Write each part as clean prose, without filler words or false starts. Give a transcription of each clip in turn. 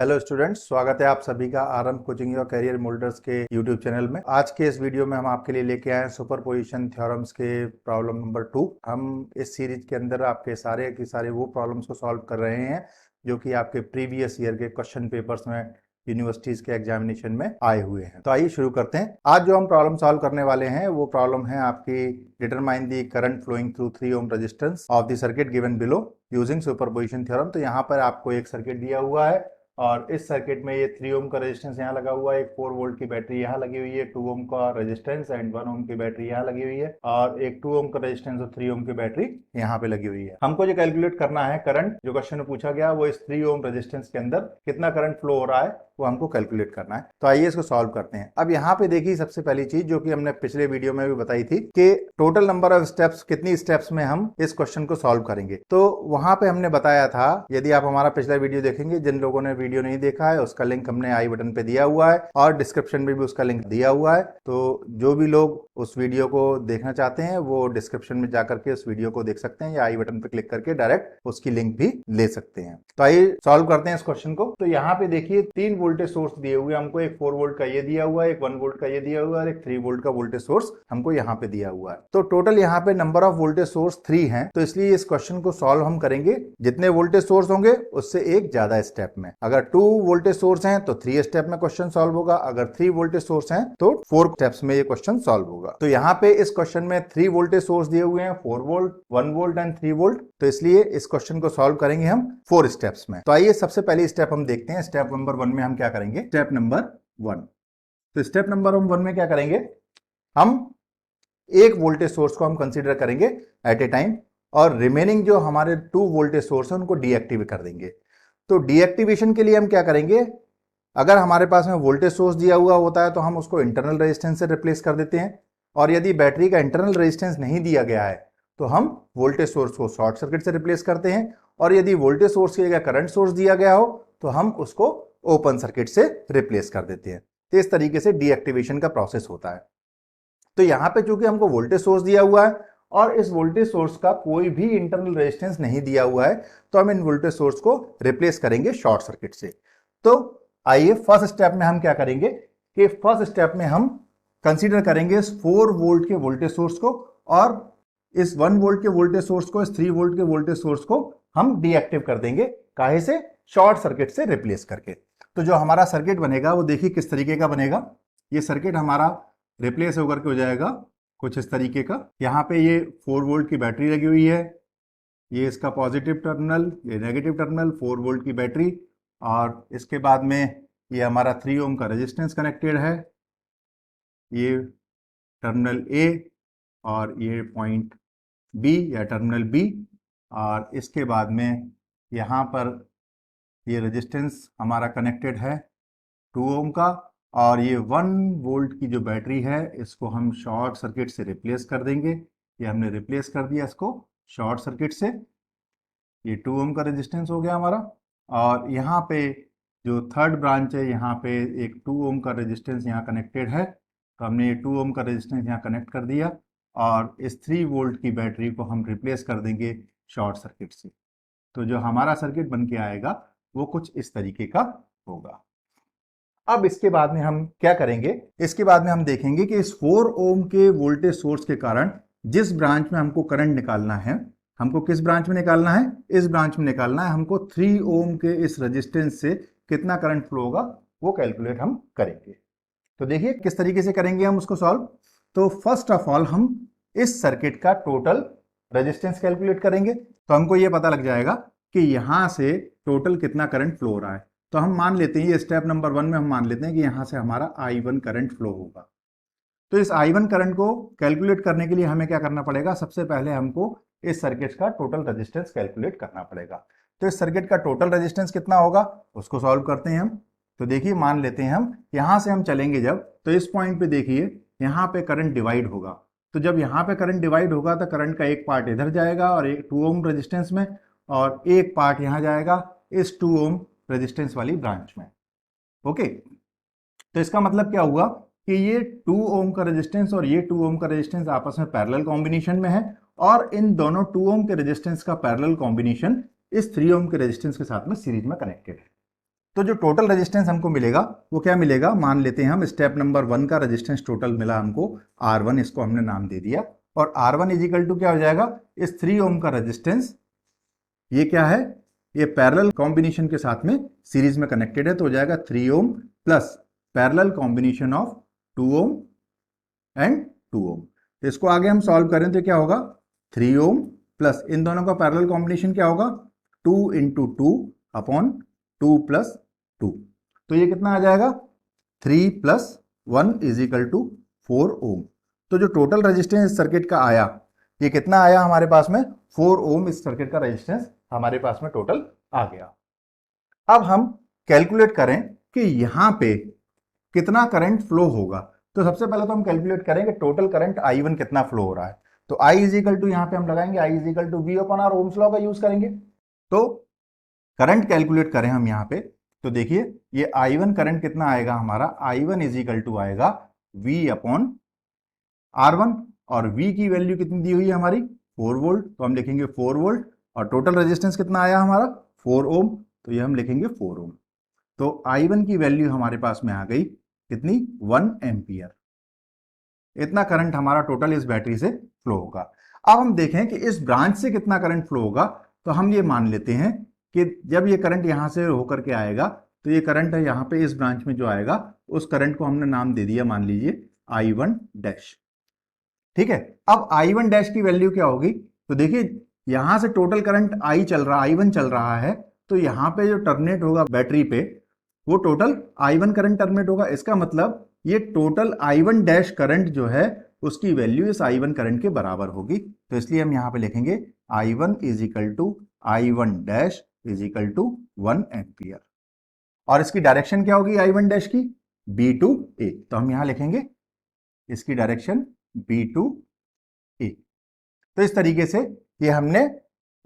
Hello students, स्वागत है आप सभी का आरंभ कोचिंग योर करियर मोल्डर्स के यूट्यूब चैनल में। आज के इस वीडियो में हम आपके लिए लेके आए हैं सुपरपोजिशन थ्योरम्स के प्रॉब्लम नंबर 2। हम इस सीरीज के अंदर आपके सारे के सारे वो प्रॉब्लम्स को सॉल्व कर रहे हैं जो कि आपके प्रीवियस ईयर के क्वेश्चन पेपर्स में यूनिवर्सिटीज के एग्जामिनेशन में आए हुए हैं। तो आइए शुरू करते हैं। आज जो हम प्रॉब्लम सॉल्व करने वाले हैं वो प्रॉब्लम है आपकी determine the current flowing through 3 ohm resistance of the circuit given below using superposition theorem. तो यहाँ पर आपको एक सर्किट दिया हुआ है और इस सर्किट में ये 3 ओम का रेजिस्टेंस यहाँ लगा हुआ है, एक 4 वोल्ट की बैटरी यहाँ लगी हुई है, 2 ओम का रेजिस्टेंस एंड 1 ओम की बैटरी यहाँ लगी हुई है और एक 2 ओम का रेजिस्टेंस और 3 ओम की बैटरी यहाँ पे लगी हुई है। हमको जो कैलकुलेट करना है करंट, जो क्वेश्चन में पूछा गया वो इस 3 ओम रेजिस्टेंस के अंदर कितना करंट फ्लो हो रहा है वो हमको कैलकुलेट करना है। तो आइए इसको सॉल्व करते हैं। अब यहाँ पे देखिए सबसे पहली चीज जो कि हमने पिछले वीडियो में भी बताई थी कि टोटल नंबर ऑफ स्टेप्स, कितनी स्टेप्स में हम इस क्वेश्चन को सॉल्व करेंगे। तो वहां पे हमने बताया था, यदि आप हमारा पिछला वीडियो देखेंगे, जिन लोगों ने वीडियो नहीं देखा है उसका लिंक हमने आई बटन पे दिया हुआ है और डिस्क्रिप्शन में भी उसका लिंक दिया हुआ है। तो जो भी लोग उस वीडियो को देखना चाहते हैं वो डिस्क्रिप्शन में जाकर के उस वीडियो को देख सकते हैं या आई बटन पे क्लिक करके डायरेक्ट उसकी लिंक भी ले सकते हैं। तो आइए सॉल्व करते हैं इस क्वेश्चन को। तो यहाँ पे देखिए 3 वोल्टेज सोर्स दिए हुए हमको, एक 4 वोल्ट का ये दिया हुआ है, एक 1 वोल्ट का ये दिया हुआ है और एक 3 वोल्ट का वोल्टेज सोर्स हमको यहाँ पे दिया हुआ है। तो टोटल यहाँ पे नंबर ऑफ वोल्टेज सोर्स 3 हैं। तो इसलिए इस क्वेश्चन को सॉल्व हम करेंगे जितने वोल्टेज सोर्स होंगे उससे एक ज्यादा स्टेप में। अगर 2 वोल्टेज सोर्स हैं तो 3 स्टेप में क्वेश्चन सॉल्व होगा, अगर 3 वोल्टेज सोर्स हैं तो 4 स्टेप्स में ये क्वेश्चन सॉल्व होगा। तो यहाँ पे इस क्वेश्चन में 3 वोल्टेज सोर्स दिए हुए हैं, 4 वोल्ट, 1 वोल्ट एंड 3 वोल्ट। तो इसलिए इस क्वेश्चन को सॉल्व करेंगे हम 4 स्टेप्स में। तो आइए सबसे पहली स्टेप हम देखते हैं। स्टेप नंबर 1 में हम क्या करेंगे? Step number 1। तो स्टेप नंबर 1 में क्या करेंगे? हम एक वोल्टेज सोर्स को हम कंसीडर करेंगे एट ए टाइम और रिमेनिंग जो हमारे 2 वोल्टेज सोर्स हैं उनको डीएक्टिवेट कर देंगे। तो डीएक्टिवेशन के लिए हम क्या करेंगे? अगर हमारे पास में वोल्टेज सोर्स दिया हुआ होता है तो हम उसको इंटरनल रेजिस्टेंस से रिप्लेस कर देते हैं और यदि बैटरी का इंटरनल रेजिस्टेंस नहीं दिया गया है तो हम वोल्टेज सोर्स को शॉर्ट सर्किट से रिप्लेस करते हैं और यदि वोल्टेज सोर्स की जगह करंट सोर्स दिया गया हो तो हम उसको ओपन सर्किट से रिप्लेस कर देते हैं। तो इस तरीके से डीएक्टिवेशन का प्रोसेस होता है। तो यहां पे चूंकि हमको वोल्टेज सोर्स दिया हुआ है और इस वोल्टेज सोर्स का कोई भी इंटरनल रेजिस्टेंस नहीं दिया हुआ है तो हम इन वोल्टेज सोर्स को रिप्लेस करेंगे शॉर्ट सर्किट से। तो आइए फर्स्ट स्टेप में हम क्या करेंगे कि फर्स्ट स्टेप में हम कंसीडर करेंगे इस 4 वोल्ट के वोल्टेज सोर्स को और इस 1 वोल्ट के वोल्टेज सोर्स को, इस 3 वोल्ट के वोल्टेज सोर्स को हम डीएक्टिव कर देंगे। काहे से? शॉर्ट सर्किट से रिप्लेस करके। तो जो हमारा सर्किट बनेगा वो देखिए किस तरीके का बनेगा। ये सर्किट हमारा रिप्लेस होकर के हो जाएगा कुछ इस तरीके का। यहाँ पे ये 4 वोल्ट की बैटरी लगी हुई है, ये इसका पॉजिटिव टर्मिनल, ये नेगेटिव टर्मिनल, 4 वोल्ट की बैटरी और इसके बाद में ये हमारा 3 ओम का रेजिस्टेंस कनेक्टेड है, ये टर्मिनल ए और ये पॉइंट बी या टर्मिनल बी और इसके बाद में यहाँ पर ये रेजिस्टेंस हमारा कनेक्टेड है 2 ओम का और ये 1 वोल्ट की जो बैटरी है इसको हम शॉर्ट सर्किट से रिप्लेस कर देंगे। ये हमने रिप्लेस कर दिया इसको शॉर्ट सर्किट से। ये 2 ओम का रेजिस्टेंस हो गया हमारा और यहाँ पे जो थर्ड ब्रांच है यहाँ पे एक 2 ओम का रेजिस्टेंस यहाँ कनेक्टेड है। तो हमने ये 2 ओम का रेजिस्टेंस यहाँ कनेक्ट कर दिया और इस 3 वोल्ट की बैटरी को हम रिप्लेस कर देंगे शॉर्ट सर्किट से। तो जो हमारा सर्किट बन के आएगा वो कुछ इस तरीके का होगा। अब इसके बाद में हम क्या करेंगे? इसके बाद में हम देखेंगे कि इस 4 ओम के वोल्टेज सोर्स के कारण जिस ब्रांच में हमको करंट निकालना है, हमको किस ब्रांच में निकालना है? इस ब्रांच में निकालना है। हमको 3 ओम के इस रेजिस्टेंस से कितना करंट फ्लो होगा वो कैलकुलेट हम करेंगे। तो देखिए किस तरीके से करेंगे हम उसको सॉल्व। तो फर्स्ट ऑफ ऑल हम इस सर्किट का टोटल रेजिस्टेंस कैलकुलेट करेंगे। तो हमको ये पता लग जाएगा कि यहां से टोटल कितना करंट फ्लो हो रहा है। तो हम मान लेते हैं, ये स्टेप नंबर 1 में हम मान लेते हैं कि यहां से हमारा I1 करंट फ्लो होगा। तो इस I1 करंट को कैलकुलेट करने के लिए हमें क्या करना पड़ेगा? सबसे पहले हमको इस सर्किट का टोटल रेजिस्टेंस कैलकुलेट करना पड़ेगा। तो इस सर्किट का टोटल रेजिस्टेंस कितना होगा उसको सॉल्व करते हैं हम। तो देखिए मान लेते हैं हम यहां से हम चलेंगे जब, तो इस पॉइंट पे देखिए यहां पे करंट डिवाइड होगा। तो जब यहां पे करंट डिवाइड होगा तो करंट का एक पार्ट इधर जाएगा और एक 2 ओम रेजिस्टेंस में और एक पार्ट यहां जाएगा इस 2 ओम रेजिस्टेंस वाली ब्रांच में। ओके, तो इसका मतलब क्या हुआ कि ये 2 ओम का रेजिस्टेंस और ये 2 ओम का रेजिस्टेंस आपस में पैरेलल कॉम्बिनेशन में है और इन दोनों 2 ओम के रेजिस्टेंस का पैरेलल कॉम्बिनेशन इस 3 ओम के रेजिस्टेंस के साथ में सीरीज में कनेक्टेड है। तो जो टोटल रेजिस्टेंस हमको मिलेगा वो क्या मिलेगा, मान लेते हैं हम स्टेप नंबर 1 का रेजिस्टेंस टोटल मिला हमको R1, इसको हमने नाम दे दिया। और R1 इज इक्वल टू क्या हो जाएगा, इस 3 ओम का रेजिस्टेंस, ये क्या है, ये पैरेलल कॉम्बिनेशन के साथ में सीरीज में कनेक्टेड है, तो हो जाएगा 3 ohm plus parallel combination of 2 ohm and 2 ओम। तो इसको आगे हम सॉल्व करें तो क्या होगा, 3 ओम प्लस इन दोनों का पैरेलल कॉम्बिनेशन क्या होगा, 2 इंटू 2 अपॉन 2 प्लस 2। तो ये कितना आ जाएगा, 3 प्लस 1 इज इक्वल टू 4 ओम। तो जो टोटल रेजिस्टेंस इस सर्किट का आया, ये कितना आया हमारे पास में, 4 ओम इस सर्किट का रेजिस्टेंस हमारे पास में टोटल आ गया। अब हम कैलकुलेट करें कि यहां पे कितना करंट फ्लो होगा। तो सबसे पहले तो हम कैलकुलेट करेंगे टोटल करंट I1 कितना फ्लो हो रहा है। तो I इज इक्वल टू, यहां पे हम लगाएंगे I is equal to V upon R, Ohm's law का यूज करेंगे। तो करंट कैलकुलेट करें हम यहां पे, तो देखिए ये I1 करंट कितना आएगा हमारा, I1 इज इक्वल टू आएगा V अपॉन R1, और V की वैल्यू कितनी दी हुई है हमारी, 4 वोल्ट, तो हम लिखेंगे 4 वोल्ट। और टोटल रेजिस्टेंस कितना आया हमारा, 4 ओम, तो ये हम लिखेंगे 4 ओम। तो I1 की वैल्यू हमारे पास में आ गई कितनी, 1 एम्पियर। इतना करंट हमारा टोटल इस बैटरी से फ्लो होगा। अब हम देखें कि इस ब्रांच से कितना करंट फ्लो होगा। तो हम ये मान लेते हैं कि जब ये करंट यहां से होकर के आएगा, तो ये करंट है यहां पे इस ब्रांच में जो आएगा, उस करंट को हमने नाम दे दिया, मान लीजिए I1 डैश। ठीक है, अब I1 डैश की वैल्यू क्या होगी, तो देखिए यहां से टोटल करंट I1 चल रहा है, तो यहां पे जो टर्मिनेट होगा बैटरी पे, वो टोटल I1 करंट टर्मिनेट होगा। इसका मतलब ये टोटल I1 डैश करंट जो है उसकी वैल्यू इस I1 करंट के बराबर होगी। तो इसलिए हम यहां पे लिखेंगे I1 is equal to I1 dash is equal to 1 ampere. और इसकी डायरेक्शन क्या होगी I1 डैश की, B टू A। तो हम यहां लिखेंगे इसकी डायरेक्शन B टू A। तो इस तरीके से ये हमने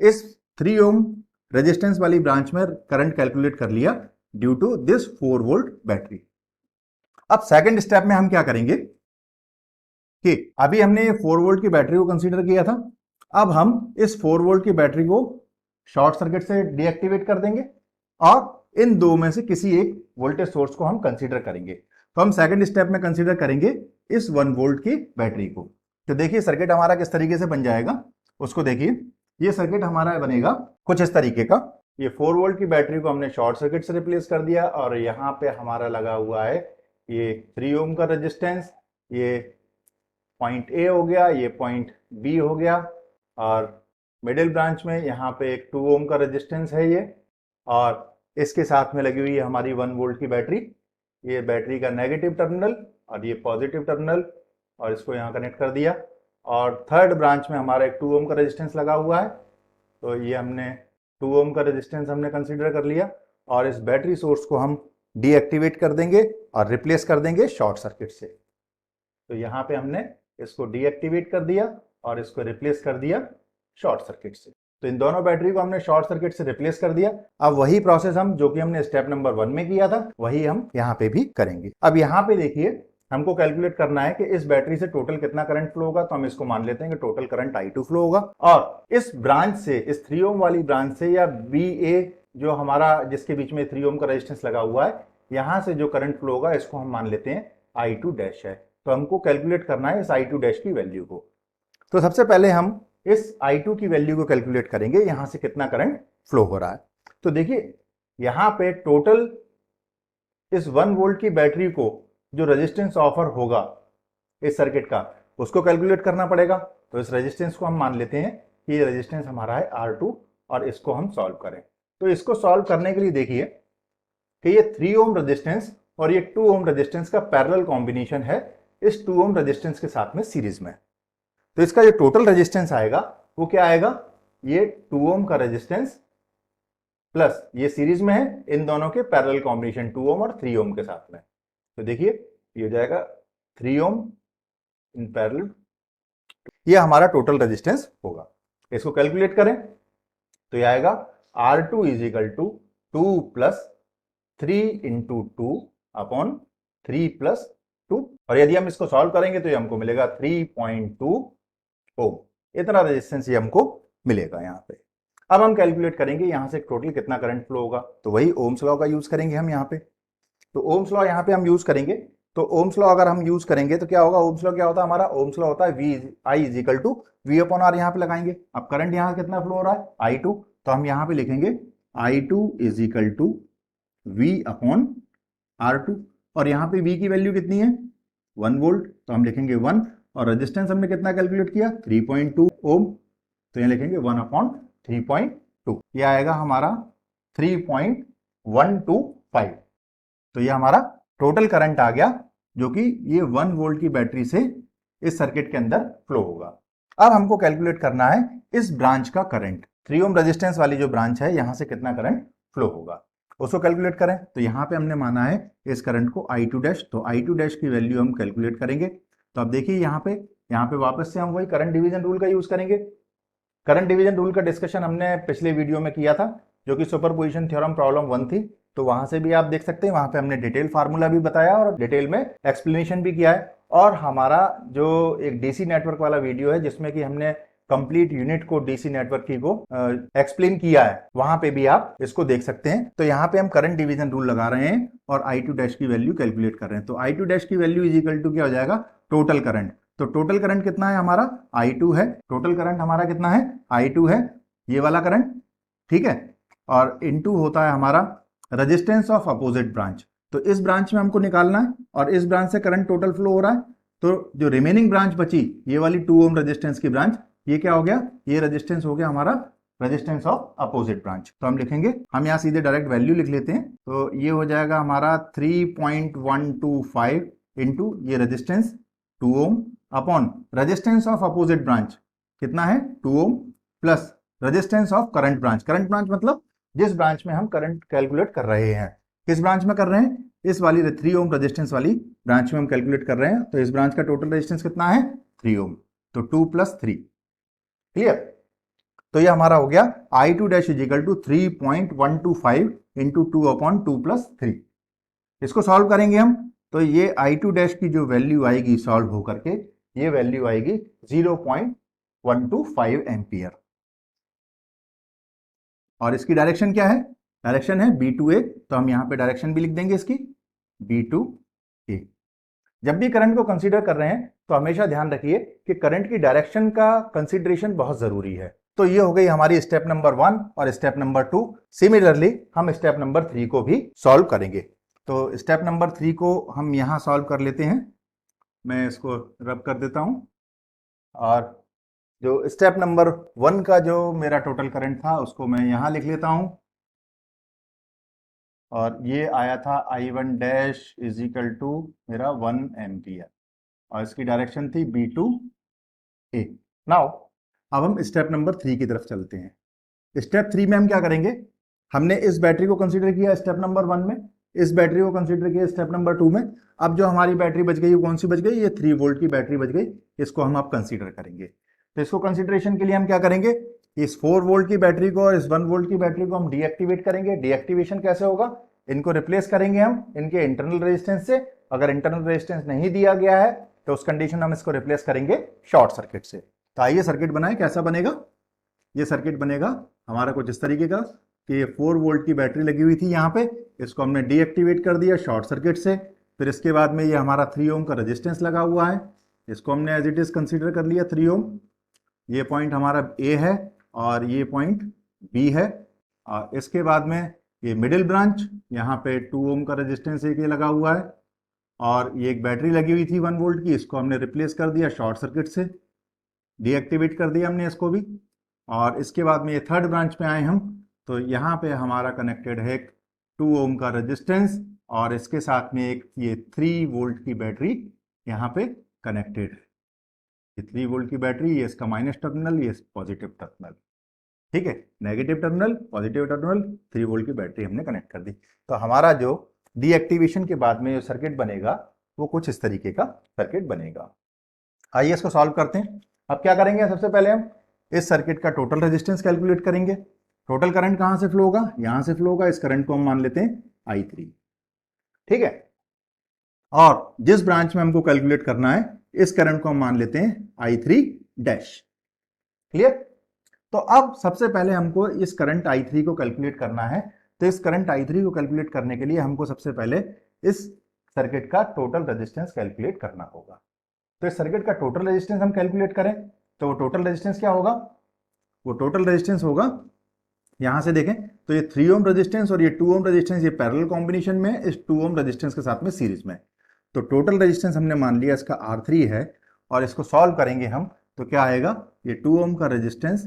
इस 3 ओम रेजिस्टेंस वाली ब्रांच में करंट कैलकुलेट कर लिया due to this 4 volt battery. अब सेकंड स्टेप में हम क्या करेंगे कि अभी हमने ये 4 वोल्ट की बैटरी को कंसीडर किया था, अब हम इस 4 वोल्ट की बैटरी को शॉर्ट सर्किट से डीएक्टिवेट कर देंगे और इन दो में से किसी एक वोल्टेज सोर्स को हम कंसीडर करेंगे। तो हम सेकंड स्टेप में कंसीडर करेंगे इस 1 वोल्ट की बैटरी को। तो देखिए सर्किट हमारा किस तरीके से बन जाएगा, उसको देखिए। ये सर्किट हमारा बनेगा कुछ इस तरीके का। ये 4 वोल्ट की बैटरी को हमने शॉर्ट सर्किट से रिप्लेस कर दिया, और यहाँ पे हमारा लगा हुआ है ये 3 ओम का रेजिस्टेंस, ये पॉइंट ए हो गया, ये पॉइंट बी हो गया, और मिडिल ब्रांच में यहाँ पे एक 2 ओम का रेजिस्टेंस है ये, और इसके साथ में लगी हुई है हमारी 1 वोल्ट की बैटरी। ये बैटरी का नेगेटिव टर्मिनल और ये पॉजिटिव टर्मिनल, और इसको यहाँ कनेक्ट कर दिया। और थर्ड ब्रांच में हमारा एक 2 ओम का रेजिस्टेंस लगा हुआ है, तो ये हमने 2 ओम का रेजिस्टेंस हमने कंसीडर कर लिया, और इस बैटरी सोर्स को हम डीएक्टिवेट कर देंगे और रिप्लेस कर देंगे शॉर्ट सर्किट से। तो यहाँ पे हमने इसको डीएक्टिवेट कर दिया और इसको रिप्लेस कर दिया शॉर्ट सर्किट से। तो इन दोनों बैटरी को हमने शॉर्ट सर्किट से रिप्लेस कर दिया। अब वही प्रोसेस हम जो कि हमने स्टेप नंबर 1 में किया था, वही हम यहाँ पे भी करेंगे। अब यहाँ पे देखिए हमको कैलकुलेट करना है कि इस बैटरी से टोटल कितना करंट फ्लो होगा। तो हम इसको मान लेते हैं कि टोटल करंट I2 फ्लो होगा, और इस ब्रांच से, इस 3 ओम वाली ब्रांच से, या BA जो हमारा जिसके बीच में 3 ओम का रेजिस्टेंस लगा हुआ है, यहां से जो करंट फ्लो होगा इसको हम मान लेते हैं I2 डैश है। तो हमको कैलकुलेट करना है इस I2 डैश की वैल्यू को। तो सबसे पहले हम इस I2 की वैल्यू को कैलकुलेट करेंगे, यहां से कितना करंट फ्लो हो रहा है। तो देखिए यहां पे टोटल इस 1 वोल्ट की बैटरी को जो रेजिस्टेंस ऑफर होगा इस सर्किट का, उसको कैलकुलेट करना पड़ेगा। तो इस रेजिस्टेंस को हम मान लेते हैं कि ये रेजिस्टेंस हमारा है R2, और इसको हम सॉल्व करें। तो इसको सॉल्व करने के लिए देखिए कि ये 3 ओम रेजिस्टेंस और ये 2 ओम रेजिस्टेंस का पैरेलल कॉम्बिनेशन है इस 2 ओम रेजिस्टेंस के साथ में सीरीज में। तो इसका जो टोटल रेजिस्टेंस आएगा वो क्या आएगा, ये 2 ओम का रेजिस्टेंस प्लस ये सीरीज में है इन दोनों के पैरेलल कॉम्बिनेशन 2 ओम और 3 ओम के साथ में। तो देखिए ये हो जाएगा 3 ओम इन पैरेलल, ये हमारा टोटल रेजिस्टेंस होगा। इसको कैलकुलेट करें तो ये आएगा R2 is equal to 2 plus 3 into 2 upon 3 plus 2, और यदि हम इसको सॉल्व करेंगे तो ये हमको मिलेगा 3.2 ओम। इतना रेजिस्टेंस ये हमको मिलेगा यहाँ पे। अब हम कैलकुलेट करेंगे यहां से टोटल कितना करंट फ्लो होगा, तो वही ओम्स लॉ का यूज करेंगे हम यहाँ पे। तो ओम्स लॉ यहाँ पे हम यूज करेंगे, तो ओम्स लॉ अगर हम यूज करेंगे तो क्या होगा, ओम्स लॉ क्या होता है हमारा, ओम्स लॉ होता है V I is equal to V upon R. यहाँ पे लगाएंगे, अब करंट यहाँ कितना फ्लो हो रहा है आई टू, तो हम यहाँ पे लिखेंगे I two is equal to V upon R two, और यहाँ पे वी की वैल्यू कितनी है 1 वोल्ट, तो हम लिखेंगे 1, और रेजिस्टेंस हमने कितना कैलकुलेट किया 3.2 ओम, तो यहाँ लिखेंगे 1 अपॉन 3.2, ये आएगा हमारा 3.125। तो ये हमारा टोटल करंट आ गया, जो कि ये 1 वोल्ट की बैटरी से इस सर्किट के अंदर फ्लो होगा। अब हमको कैलकुलेट करना है इस ब्रांच का करंट, 3 ओम रेजिस्टेंस वाली जो ब्रांच है यहां से कितना करंट फ्लो होगा, उसको कैलकुलेट करें। तो यहां पे हमने माना है इस करंट को I2 डैश, तो I2 डैश की वैल्यू हम कैलकुलेट करेंगे। तो अब देखिए यहाँ पे वापस से हम वही करंट डिवीजन रूल का यूज करेंगे। करंट डिवीजन रूल का डिस्कशन हमने पिछले वीडियो में किया था, जो कि सुपरपोजिशन थ्योरम प्रॉब्लम 1 थी, तो वहां से भी आप देख सकते हैं, वहां पे हमने डिटेल फार्मूला भी बताया और डिटेल में एक्सप्लेनेशन भी किया है। और हमारा जो एक डीसी नेटवर्क वाला वीडियो है जिसमें कि हमने कंप्लीट यूनिट को डीसी नेटवर्क की को एक्सप्लेन किया है, वहां पे भी आप इसको देख सकते हैं। तो यहाँ पे हम करंट डिवीजन रूल लगा रहे हैं और I2 डैश की वैल्यू कैलकुलेट कर रहे हैं। तो I2 डैश की वैल्यू इज इक्वल टू क्या हो जाएगा, टोटल करंट। तो टोटल करंट कितना है हमारा I2 है, टोटल करंट हमारा कितना है I2 है, ये वाला करंट, ठीक है, और इनटू होता है हमारा रेजिस्टेंस ऑफ अपोजिट ब्रांच। तो इस ब्रांच में हमको निकालना है और इस ब्रांच से करंट टोटल फ्लो हो रहा है, तो जो रिमेनिंग ब्रांच बची ये वाली 2 ओम रेजिस्टेंस की ब्रांच, ये क्या हो गया, ये रेजिस्टेंस हो गया हमारा रेजिस्टेंस ऑफ अपोजिट ब्रांच। तो हम लिखेंगे, हम यहाँ सीधे डायरेक्ट वैल्यू लिख लेते हैं, तो ये हो जाएगा हमारा 3.125 इंटू ये resistance 2 ohm upon resistance of opposite branch कितना है 2 ohm plus resistance of current branch. Current branch मतलब जिस ब्रांच में हम करंट कैलकुलेट कर रहे हैं, किस ब्रांच में कर रहे हैं, इस वाली 3 ओम रेजिस्टेंस वाली ब्रांच में हम कैलकुलेट कर रहे हैं। तो इस ब्रांच का टोटल रेजिस्टेंस कितना है 3 ओम, तो 2 + 3, क्लियर। तो ये हमारा हो गया I2 dash is equal to 3.125 into 2 upon 2 + 3। इसको सॉल्व करेंगे हम, तो ये I2 डैश की जो वैल्यू आएगी सॉल्व होकर के, ये वैल्यू आएगी 0.125 एम्पियर, और इसकी डायरेक्शन क्या है, डायरेक्शन है B2A, तो हम यहां पे डायरेक्शन भी लिख देंगे इसकी B2A। जब भी करंट को कंसीडर कर रहे हैं तो हमेशा ध्यान रखिए कि करंट की डायरेक्शन का कंसीडरेशन बहुत जरूरी है। तो ये हो गई हमारी स्टेप नंबर 1 और स्टेप नंबर 2। सिमिलरली हम स्टेप नंबर 3 को भी सॉल्व करेंगे। तो स्टेप नंबर 3 को हम यहां सॉल्व कर लेते हैं, मैं इसको रब कर देता हूं, और जो स्टेप नंबर 1 का जो मेरा टोटल करंट था उसको मैं यहां लिख लेता हूं, और ये आया था I1 dash is equal to मेरा 1 एम्पियर, और इसकी डायरेक्शन थी B2A। नाउ अब हम स्टेप नंबर 3 की तरफ चलते हैं। स्टेप 3 में हम क्या करेंगे, हमने इस बैटरी को कंसीडर किया स्टेप नंबर 1 में, इस बैटरी को कंसीडर किया स्टेप नंबर 2 में। अब जो हमारी बैटरी बच गई वो कौन सी बच गई, ये 3 वोल्ट की बैटरी बच गई, इसको हम अब कंसीडर करेंगे। तो इसको कंसीडरेशन के लिए हम क्या करेंगे, इस 4 वोल्ट की बैटरी को और इस 1 वोल्ट की बैटरी को हम डीएक्टिवेट करेंगे। डीएक्टिवेशन कैसे होगा, इनको रिप्लेस करेंगे हम इनके इंटरनल रेजिस्टेंस से। अगर इंटरनल रेजिस्टेंस नहीं दिया गया है तो उस कंडीशन में हम इसको रिप्लेस करेंगे शॉर्ट सर्किट से। तो आइए सर्किट बनाए, कैसा बनेगा, ये सर्किट बनेगा हमारा कुछ इस तरीके का कि ये 4 वोल्ट की बैटरी लगी हुई थी यहाँ पे, इसको हमने डीएक्टिवेट कर दिया शॉर्ट सर्किट से। फिर इसके बाद में ये हमारा 3 ओम का रेजिस्टेंस लगा हुआ है, इसको हमने एज इट इज कंसीडर कर लिया 3 ओम। ये पॉइंट हमारा A है और ये पॉइंट B है, और इसके बाद में ये मिडिल ब्रांच, यहाँ पे 2 ओम का रेजिस्टेंस एक ये लगा हुआ है, और ये एक बैटरी लगी हुई थी 1 वोल्ट की, इसको हमने रिप्लेस कर दिया शॉर्ट सर्किट से, डीएक्टिवेट कर दिया हमने इसको भी। और इसके बाद में ये थर्ड ब्रांच पे आए हम, तो यहाँ पे हमारा कनेक्टेड है 2 ओम का रेजिस्टेंस, और इसके साथ में एक ये 3 वोल्ट की बैटरी यहाँ पे कनेक्टेड है। ये 3 वोल्ट की बैटरी, ये इसका माइनस टर्मिनल, ये पॉजिटिव टर्मिनल, ठीक है, negative terminal positive terminal, 3 volt की बैटरी हमने कनेक्ट कर दी। तो हमारा जो डीएक्टिवेशन के बाद में जो सर्किट बनेगा वो कुछ इस तरीके का सर्किट बनेगा। आइए इसको सॉल्व करते हैं। अब क्या करेंगे, सबसे पहले हम इस सर्किट का टोटल रेजिस्टेंस कैलकुलेट करेंगे। टोटल करंट कहां से फ्लो होगा, यहां से फ्लो होगा, इस करंट को हम मान लेते हैं I3, ठीक है, और जिस ब्रांच में हमको कैलकुलेट करना है इस करंट को हम मान लेते हैं I3 डैश, क्लियर। तो अब सबसे पहले हमको इस करंट I3 को कैलकुलेट करना है। तो इस करंट I3 को कैलकुलेट करने के लिए हमको सबसे पहले इस सर्किट का टोटल रेजिस्टेंस कैलकुलेट करना होगा। तो इस सर्किट का टोटल रेजिस्टेंस हम कैलकुलेट करें तो वो टोटल रेजिस्टेंस क्या होगा, वो टोटल रेजिस्टेंस होगा, यहां से देखें तो ये 3 ओम रेजिस्टेंस और ये 2 ओम रेजिस्टेंस ये पैरेलल कॉम्बिनेशन में इस 2 ओम रेजिस्टेंस के साथ में सीरीज में। तो टोटल रेजिस्टेंस हमने मान लिया इसका R3 है और इसको सॉल्व करेंगे हम तो क्या आएगा, ये 2 ओम का रेजिस्टेंस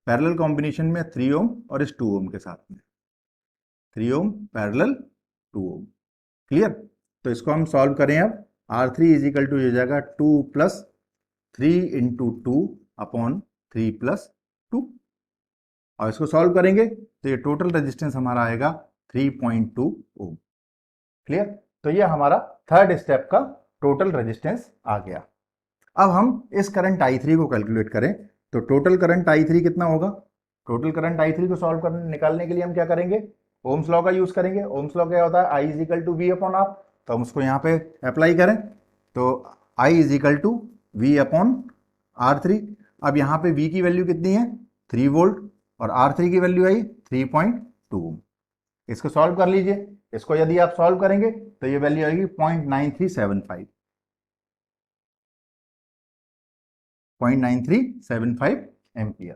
पैरेलल कॉम्बिनेशन में 3 ओम और इस 2 ओम के साथ में 3 ओम पैरेलल 2 ओम। क्लियर। तो इसको हम सॉल्व करें अब, R3 इज इक्वल टू हो जाएगा 2 प्लस 3 इंटू 2 अपॉन 3 प्लस 2 और इसको सॉल्व करेंगे तो ये टोटल रेजिस्टेंस हमारा आएगा 3.2 ओम। क्लियर। तो ये हमारा थर्ड स्टेप का टोटल रेजिस्टेंस आ गया। अब हम इस करंट I3 को कैलकुलेट करें तो टोटल करंट I3 कितना होगा, टोटल करंट I3 को सॉल्व करने निकालने के लिए हम क्या करेंगे, ओम्स लॉ का यूज करेंगे। ओम्स लॉ क्या होता है, I is equal to V upon R। तो हम उसको यहाँ पे अप्लाई करें तो I is equal to V upon R3। अब यहाँ पे V की वैल्यू कितनी है 3 वोल्ट और R3 की वैल्यू आई 3.2 ओम। इसको सॉल्व कर लीजिए, इसको यदि आप सॉल्व करेंगे तो ये वैल्यू आएगी 0.9375 एम्पियर।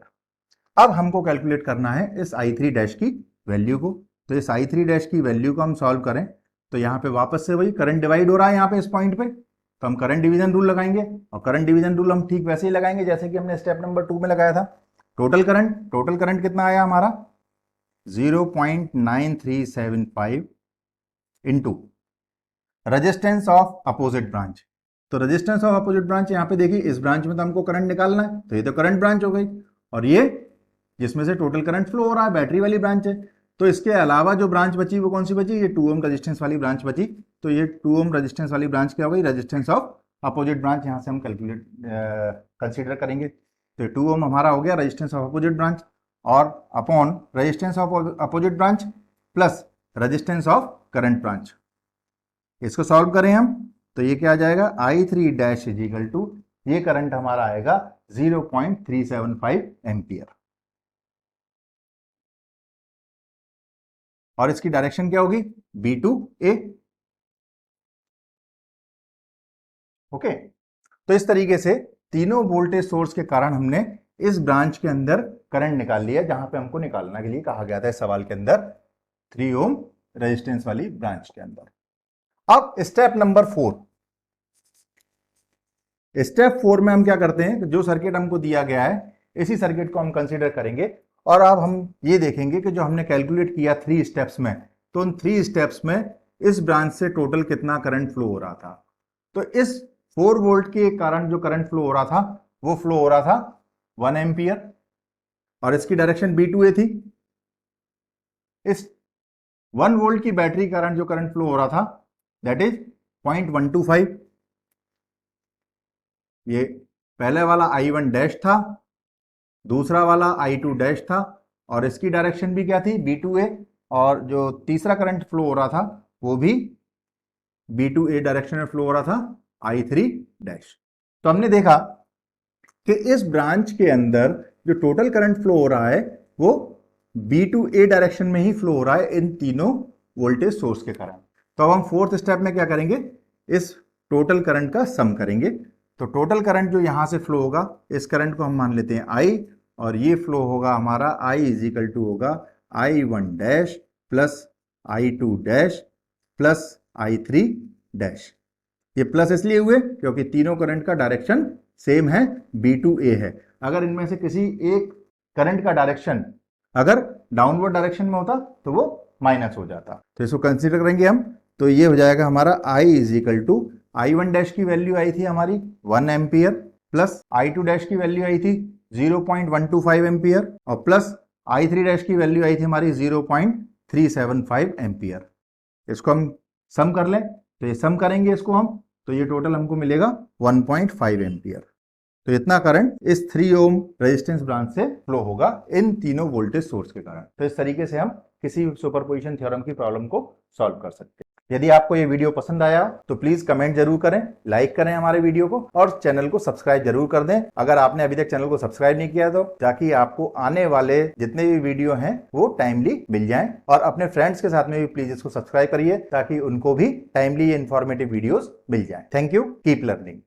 अब हमको कैलकुलेट करना है इस I3 डैश की वैल्यू को। तो इस I3 डैश की वैल्यू को हम सॉल्व करें तो यहाँ पे वापस से वही करंट डिवाइड हो रहा है यहाँ पे इस पॉइंट पे, तो हम करंट डिवीजन रूल लगाएंगे और करंट डिवीजन रूल हम ठीक वैसे ही लगाएंगे जैसे कि हमने स्टेप नंबर 2 में लगाया था। टोटल करंट कितना आया हमारा 0.9375 into resistance of opposite branch. तो रेजिस्टेंस ऑफ अपोजिट ब्रांच यहाँ पे देखिए, इस ब्रांच में तो हमको करंट निकालना है तो ये तो करंट ब्रांच हो गई और ये जिसमें से टोटल करंट फ्लो हो रहा है बैटरी वाली ब्रांच है। तो इसके अलावा जो ब्रांच बची वो कौन सी बची, ये 2 ओम रेजिस्टेंस वाली ब्रांच बची। तो ये 2 ओम रेजिस्टेंस वाली ब्रांच क्या हो गई, रेजिस्टेंस ऑफ अपोजिट ब्रांच यहाँ से हम कैलकुलेट कंसीडर करेंगे। तो 2 ओम हमारा हो गया रेजिस्टेंस ऑफ अपोजिट ब्रांच और upon resistance of opposite branch plus resistance of current branch. इसको सॉल्व करें हम तो ये क्या आ जाएगा I3 dash is equal to, ये करंट हमारा आएगा 0.375 एम्पियर और इसकी डायरेक्शन क्या होगी B2A। ओके। तो इस तरीके से तीनों वोल्टेज सोर्स के कारण हमने इस ब्रांच के अंदर करंट निकाल लिया जहां पे हमको निकालने के लिए कहा गया था इस सवाल के अंदर 3 ओम रेजिस्टेंस वाली ब्रांच के अंदर। अब स्टेप नंबर 4, स्टेप 4 में हम क्या करते हैं, जो सर्किट हमको दिया गया है इसी सर्किट को हम कंसीडर करेंगे और अब हम ये देखेंगे कि जो हमने कैलकुलेट किया 3 स्टेप्स में, तो उन 3 स्टेप्स में इस ब्रांच से टोटल कितना करंट फ्लो हो रहा था। तो इस 4 वोल्ट के कारण जो करंट फ्लो हो रहा था वो फ्लो हो रहा था 1 एम्पियर और इसकी डायरेक्शन B2A थी। इस 1 वोल्ट की बैटरी कारण जो करंट फ्लो हो रहा था दैट इज 0.125। ये पहले वाला I1 डैश था, दूसरा वाला I2 डैश था और इसकी डायरेक्शन भी क्या थी B2A और जो तीसरा करंट फ्लो हो रहा था वो भी B2A डायरेक्शन में फ्लो हो रहा था I3 डैश। तो हमने देखा कि इस ब्रांच के अंदर जो टोटल करंट फ्लो हो रहा है वो B2A डायरेक्शन में ही फ्लो हो रहा है इन तीनों वोल्टेज सोर्स के कारण। तो अब हम 4th स्टेप में क्या करेंगे, इस टोटल करंट का सम करेंगे। तो टोटल करंट जो यहां से फ्लो होगा इस करंट को हम मान लेते हैं I और ये फ्लो होगा हमारा I इज इक्वल टू होगा I1 dash plus I2 dash plus I3 dash. ये प्लस इसलिए हुए क्योंकि तीनों करंट का डायरेक्शन सेम है, B2A है। अगर इनमें से किसी एक करंट का डायरेक्शन अगर डाउनवर्ड डायरेक्शन में होता तो वो माइनस हो जाता। तो इसको कंसीडर करेंगे हम तो ये हो जाएगा हमारा I is equal to I1 dash की वैल्यू आई थी हमारी 1 एम्पियर प्लस I2 डैश की वैल्यू आई थी 0.125 एम्पियर और प्लस I3 डैश की वैल्यू आई थी हमारी 0.375 एम्पियर। इसको हम सम कर लें तो ये सम करेंगे इसको हम तो ये टोटल हमको मिलेगा 1.5 एम्पियर। तो इतना करंट इस 3 ओम रेजिस्टेंस ब्रांच से फ्लो होगा इन तीनों वोल्टेज सोर्स के कारण। तो इस तरीके से हम किसी सुपरपोजिशन थ्योरम की प्रॉब्लम को सॉल्व कर सकते हैं। यदि आपको ये वीडियो पसंद आया तो प्लीज कमेंट जरूर करें, लाइक करें हमारे वीडियो को और चैनल को सब्सक्राइब जरूर कर दें अगर आपने अभी तक चैनल को सब्सक्राइब नहीं किया तो, ताकि आपको आने वाले जितने भी वीडियो हैं वो टाइमली मिल जाएं। और अपने फ्रेंड्स के साथ में भी प्लीज इसको सब्सक्राइब करिए ताकि उनको भी टाइमली ये इंफॉर्मेटिव वीडियोस मिल जाएं। Thank you, keep learning.